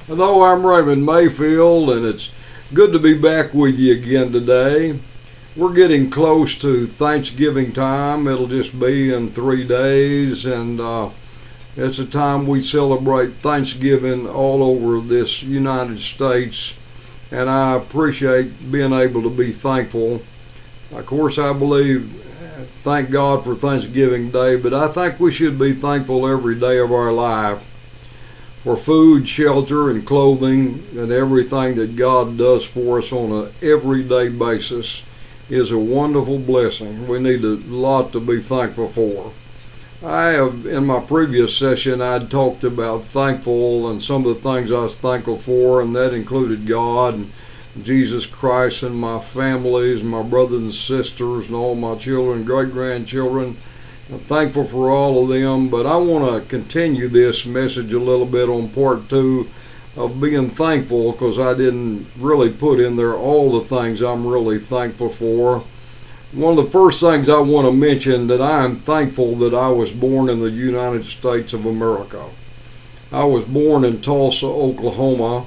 Hello, I'm Mayfield, and it's good to be back with you again today. We're getting close to Thanksgiving time. It'll just be in 3 days, and it's a time we celebrate Thanksgiving all over this United States, and I appreciate being able to be thankful. Of course, thank God for Thanksgiving Day, but I think we should be thankful every day of our life for food, shelter, and clothing, and everything that God does for us on an everyday basis is a wonderful blessing. We need a lot to be thankful for. In my previous session, I'd talked about thankful and some of the things I was thankful for, and that included God and Jesus Christ and my families, my brothers and sisters, and all my children, great-grandchildren. I'm thankful for all of them, but I want to continue this message a little bit on part 2 of being thankful, because I didn't really put in there all the things I'm really thankful for. One of the first things I want to mention, that I am thankful that I was born in the United States of America. I was born in Tulsa, Oklahoma,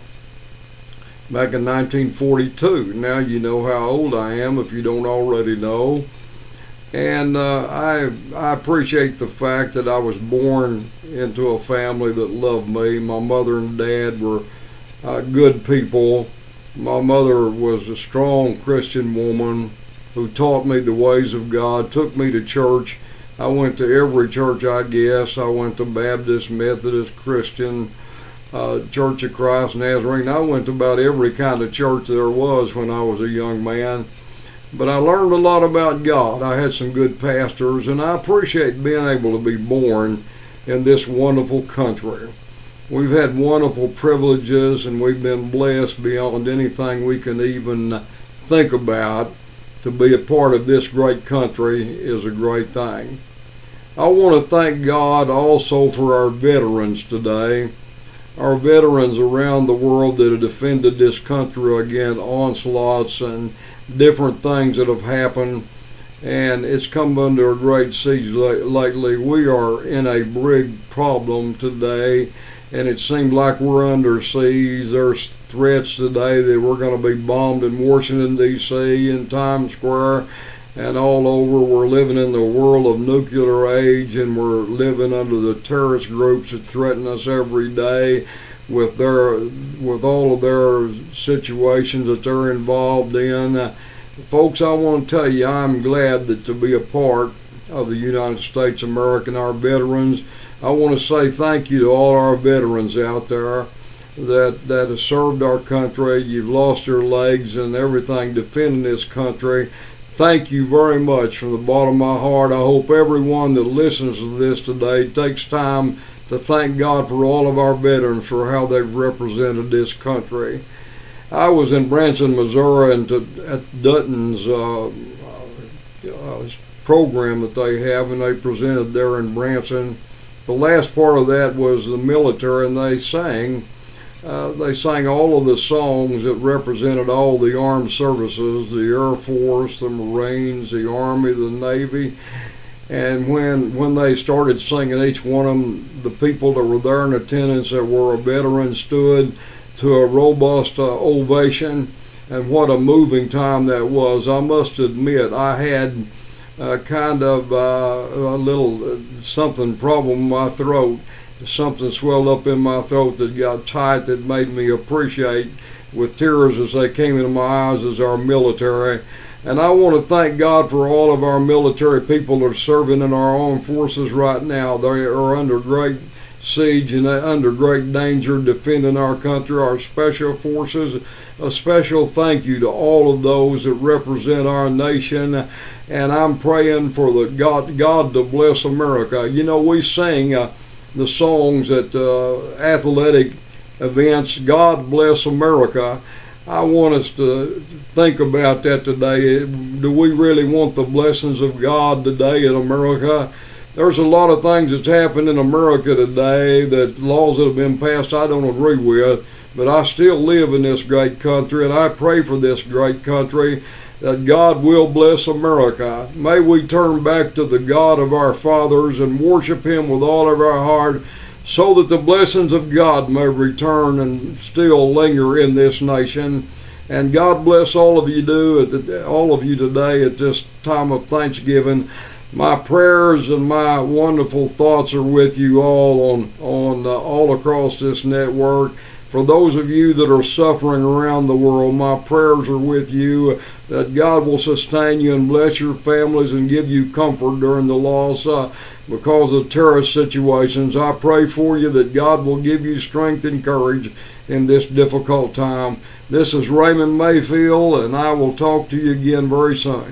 back in 1942. Now you know how old I am if you don't already know. And I appreciate the fact that I was born into a family that loved me. My mother and dad were good people. My mother was a strong Christian woman who taught me the ways of God, took me to church. I went to every church, I guess. I went to Baptist, Methodist, Christian, Church of Christ, Nazarene. I went to about every kind of church there was when I was a young man. But I learned a lot about God. I had some good pastors, and I appreciate being able to be born in this wonderful country. We've had wonderful privileges, and we've been blessed beyond anything we can even think about. To be a part of this great country is a great thing. I want to thank God also for our veterans today. Our veterans around the world that have defended this country against onslaughts and different things that have happened, and it's come under a great siege lately. We are in a big problem today, and it seems like we're under siege. There's threats today that we're going to be bombed in Washington, D.C., in Times Square, and all over. We're living in the world of nuclear age, and we're living under the terrorist groups that threaten us every day with all of their situations that they're involved in. Folks, I want to tell you, I'm glad to be a part of the United States of America and our veterans. I want to say thank you to all our veterans out there that have served our country. You've lost your legs and everything defending this country. Thank you very much from the bottom of my heart. I hope everyone that listens to this today takes time to thank God for all of our veterans for how they've represented this country. I was in Branson, Missouri, and at Dutton's program that they have, and they presented there in Branson. The last part of that was the military, and they sang all of the songs that represented all the armed services, the Air Force, the Marines, the Army, the Navy. And when they started singing each one of them, the people that were there in attendance that were a veteran stood to a robust ovation, and what a moving time that was. I must admit, I had kind of a little something problem in my throat. Something swelled up in my throat that got tight, that made me appreciate with tears as they came into my eyes as our military. And I want to thank God for all of our military people that are serving in our armed forces right now. They are under great siege and under great danger defending our country, our special forces. A special thank you to all of those that represent our nation, and I'm praying for God to bless America. You know, we sing the songs at athletic events, God bless America. I want us to think about that today. Do we really want the blessings of God today in America? There's a lot of things that's happened in America today, that laws that have been passed I don't agree with, but I still live in this great country, and I pray for this great country, that God will bless America. May we turn back to the God of our fathers and worship Him with all of our heart, so that the blessings of God may return and still linger in this nation. And God bless all of you all of you today at this time of Thanksgiving. My prayers and my wonderful thoughts are with you all on all across this network. For those of you that are suffering around the world, my prayers are with you, that God will sustain you and bless your families and give you comfort during the loss because of terrorist situations. I pray for you that God will give you strength and courage in this difficult time. This is Raymond Mayfield, and I will talk to you again very soon.